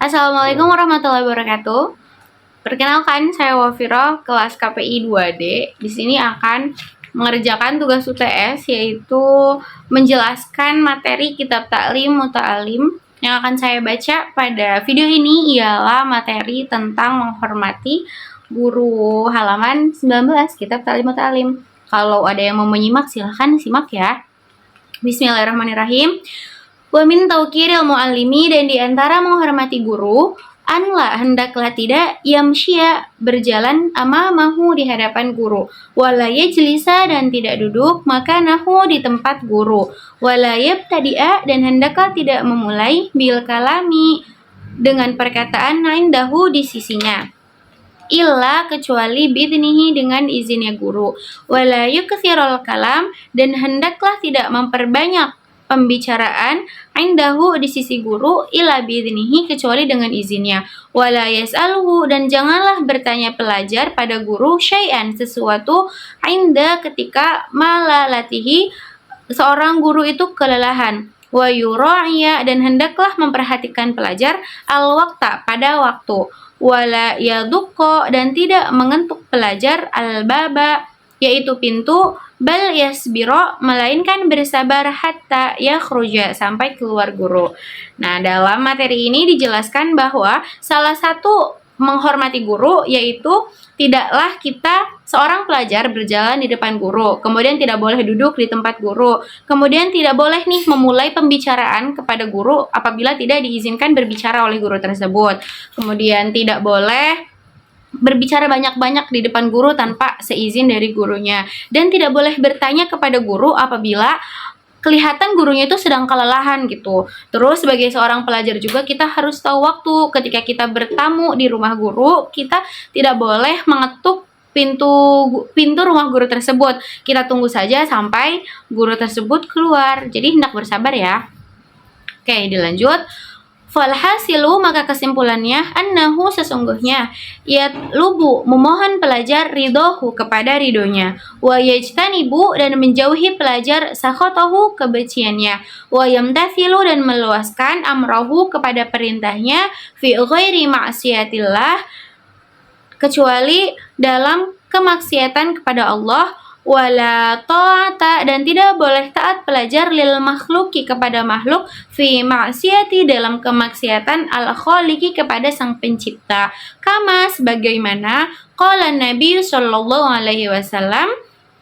Assalamualaikum warahmatullahi wabarakatuh. Perkenalkan, saya Wafiro, kelas KPI 2D. Di sini akan mengerjakan tugas UTS, yaitu menjelaskan materi kitab Ta'lim Muta'alim. Yang akan saya baca pada video ini ialah materi tentang menghormati guru, halaman 19 kitab Ta'lim Muta'alim. Kalau ada yang mau menyimak, silahkan simak ya. Bismillahirrahmanirrahim. Wa min tauqiril muallimi, dan di antara menghormati guru, anla hendaklah tidak yamsya berjalan amamahu di hadapan guru, wala yajlisa dan tidak duduk makanahu di tempat guru, wala yabtadi'a dan hendaklah tidak memulai bil kalami dengan perkataan indahu di sisinya, illa kecuali bidnihi dengan izinnya guru, wala yukthirul kalam dan hendaklah tidak memperbanyak pembicaraan indahu di sisi guru illa biidnihi kecuali dengan izinnya, wala yas'aluhu dan janganlah bertanya pelajar pada guru syai'an sesuatu inda ketika malalatihi seorang guru itu kelelahan, wa yura'iya dan hendaklah memperhatikan pelajar al-waqta pada waktu, wala yadukko dan tidak mengentuk pelajar al-baba yaitu pintu, bal yasbiro melainkan bersabar hatta yakhruja sampai keluar guru. Nah, dalam materi ini dijelaskan bahwa salah satu menghormati guru yaitu tidaklah kita seorang pelajar berjalan di depan guru, kemudian tidak boleh duduk di tempat guru, kemudian tidak boleh nih memulai pembicaraan kepada guru apabila tidak diizinkan berbicara oleh guru tersebut, kemudian tidak boleh berbicara banyak-banyak di depan guru tanpa seizin dari gurunya, dan tidak boleh bertanya kepada guru apabila kelihatan gurunya itu sedang kelelahan gitu. Terus sebagai seorang pelajar juga kita harus tahu waktu ketika kita bertamu di rumah guru, kita tidak boleh mengetuk pintu rumah guru tersebut. Kita tunggu saja sampai guru tersebut keluar. Jadi hendak bersabar ya. Oke, dilanjut. Falhasilu maka kesimpulannya annahu sesungguhnya yatlubu memohon pelajar ridhohu kepada ridhonya, wa yajtanibu dan menjauhi pelajar sakhotahu kebenciannya, wa yamtathilu dan meluaskan amrahu kepada perintahnya fi ghairi ma'siyatillah kecuali dalam kemaksiatan kepada Allah, wala ta'ata dan tidak boleh taat pelajar lil makhluki kepada makhluk fi ma'siyati dalam kemaksiatan al khaliqi kepada sang pencipta, kama sebagaimana qala Nabi sallallahu alaihi wasallam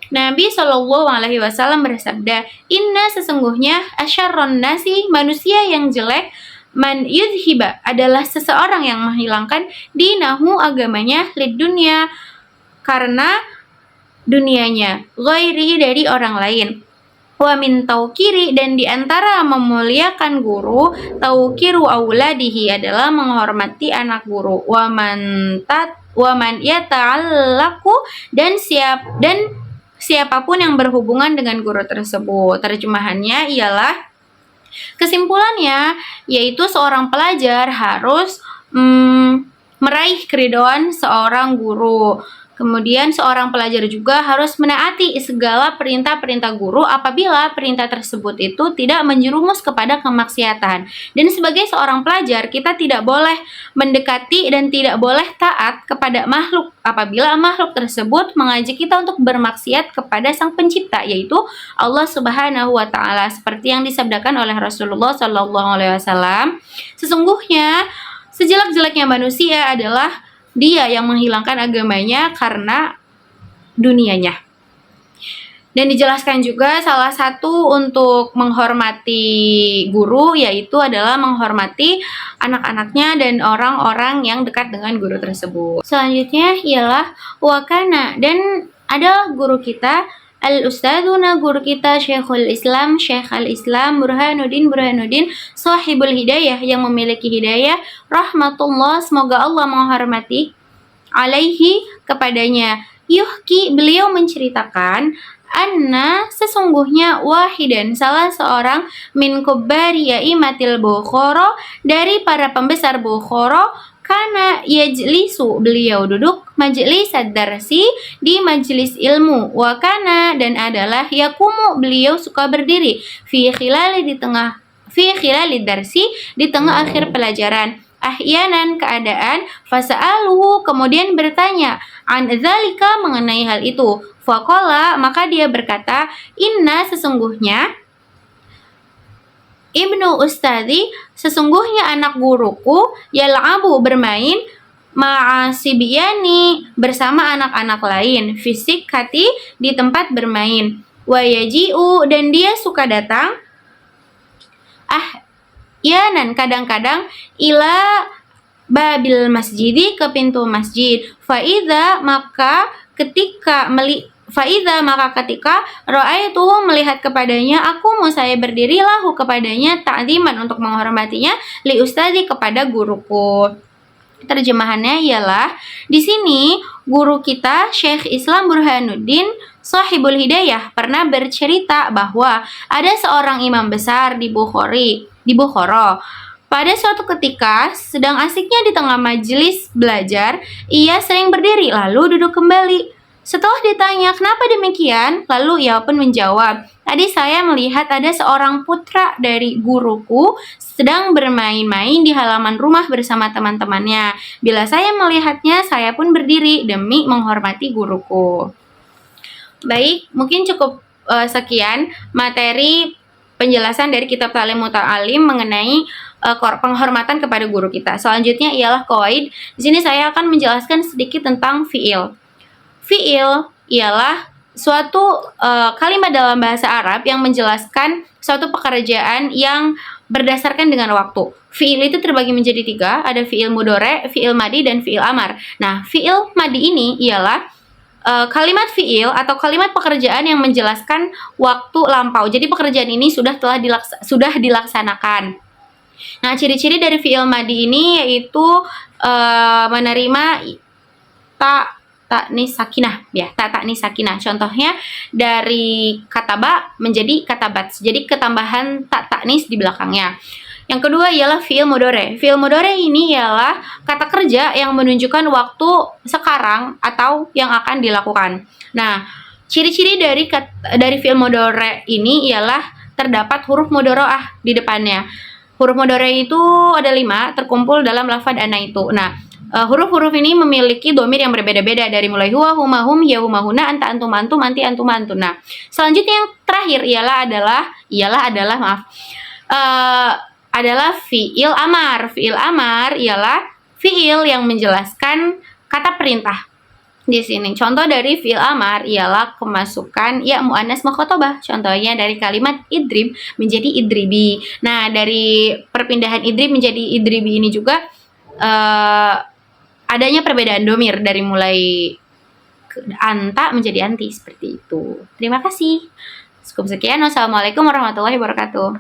Nabi sallallahu alaihi wasallam bersabda, inna sesungguhnya asyarron nasi manusia yang jelek man yudhiba adalah seseorang yang menghilangkan dinahu agamanya lid dunya karena dunianya, ghairi dari orang lain, wa min tauqiri dan diantara memuliakan guru tauqiru auladihi adalah menghormati anak guru, wa man yata'allaku dan siapapun yang berhubungan dengan guru tersebut. Terjemahannya ialah kesimpulannya yaitu seorang pelajar harus meraih keridhaan seorang guru. Kemudian seorang pelajar juga harus menaati segala perintah-perintah guru apabila perintah tersebut itu tidak menjerumus kepada kemaksiatan. Dan sebagai seorang pelajar kita tidak boleh mendekati dan tidak boleh taat kepada makhluk apabila makhluk tersebut mengajak kita untuk bermaksiat kepada sang pencipta yaitu Allah Subhanahu wa taala, seperti yang disabdakan oleh Rasulullah sallallahu alaihi wasallam, sesungguhnya sejelek-jeleknya manusia adalah dia yang menghilangkan agamanya karena dunianya. Dan dijelaskan juga salah satu untuk menghormati guru yaitu adalah menghormati anak-anaknya dan orang-orang yang dekat dengan guru tersebut. Selanjutnya ialah wakana, dan adalah guru kita al-ustadzuna guru kita Syekh al-Islam Burhanuddin sahibul hidayah yang memiliki hidayah, rahmatullah semoga Allah menghormati, alaihi kepadanya, yuhki beliau menceritakan, anna sesungguhnya wahidan salah seorang min kubbari yaimatil Bukhara dari para pembesar Bukhara, karena yajlisu beliau duduk majlis ad-darsi di majlis ilmu, wa kana dan adalah yakumu beliau suka berdiri fi khilali darsi di tengah akhir pelajaran, ahyanan keadaan, fasa'aluhu kemudian bertanya, an dzalika mengenai hal itu. Faqala maka dia berkata, inna sesungguhnya Ibnu Ustadi, sesungguhnya anak guruku, yal'abu bermain, ma'asibiyani bersama anak-anak lain, fisik hati di tempat bermain, wayaji'u dan dia suka datang, yanan kadang-kadang ila babil masjidi ke pintu masjid, faida maka ketika ro'aitu melihat kepadanya, aku mau saya berdiri lahu kepadanya ta'ziman untuk menghormatinya, li ustadi kepada guruku. Terjemahannya ialah, di sini guru kita Syekh Islam Burhanuddin Shahibul Hidayah pernah bercerita bahwa ada seorang imam besar di Bukhara. Pada suatu ketika, sedang asiknya di tengah majelis belajar, ia sering berdiri lalu duduk kembali. Setelah ditanya, kenapa demikian? Lalu ia pun menjawab, tadi saya melihat ada seorang putra dari guruku sedang bermain-main di halaman rumah bersama teman-temannya. Bila saya melihatnya, saya pun berdiri demi menghormati guruku. Baik, mungkin cukup sekian materi penjelasan dari kitab Ta'lim Muta'alim mengenai penghormatan kepada guru kita. Selanjutnya ialah qawaid. Di sini saya akan menjelaskan sedikit tentang fi'il. Fi'il ialah suatu kalimat dalam bahasa Arab yang menjelaskan suatu pekerjaan yang berdasarkan dengan waktu. Fi'il itu terbagi menjadi 3, ada fi'il mudhari, fi'il madi, dan fi'il amar. Nah, fi'il madi ini ialah kalimat fi'il atau kalimat pekerjaan yang menjelaskan waktu lampau. Jadi pekerjaan ini sudah dilaksanakan. Nah, ciri-ciri dari fi'il madi ini yaitu menerima ta'nis sakinah, ya, ta'nis sakinah. Contohnya dari kataba menjadi katabat, jadi ketambahan ta'nis di belakangnya. Yang kedua ialah fi'il mudhari. Fi'il mudhari ini ialah kata kerja yang menunjukkan waktu sekarang atau yang akan dilakukan. Nah, ciri-ciri dari fi'il mudhari ini ialah terdapat huruf mudharaah di depannya. Huruf mudhari itu ada 5 terkumpul dalam lafadz ana itu. Nah, huruf-huruf ini memiliki domir yang berbeda-beda dari mulai huwa, huma, hum, ya, huma, huna, anta, antum, antum, anti, antum, antun. Nah, selanjutnya yang terakhir adalah fi'il amar. Fi'il amar ialah fi'il yang menjelaskan kata perintah. Di sini contoh dari fi'il amar ialah kemasukan ya muannas mukhatabah. Contohnya dari kalimat idrib menjadi idribi. Nah, dari perpindahan idrib menjadi idribi ini juga adanya perbedaan domir dari mulai anta menjadi anti, seperti itu. Terima kasih. Cukup sekian. Wassalamualaikum warahmatullahi wabarakatuh.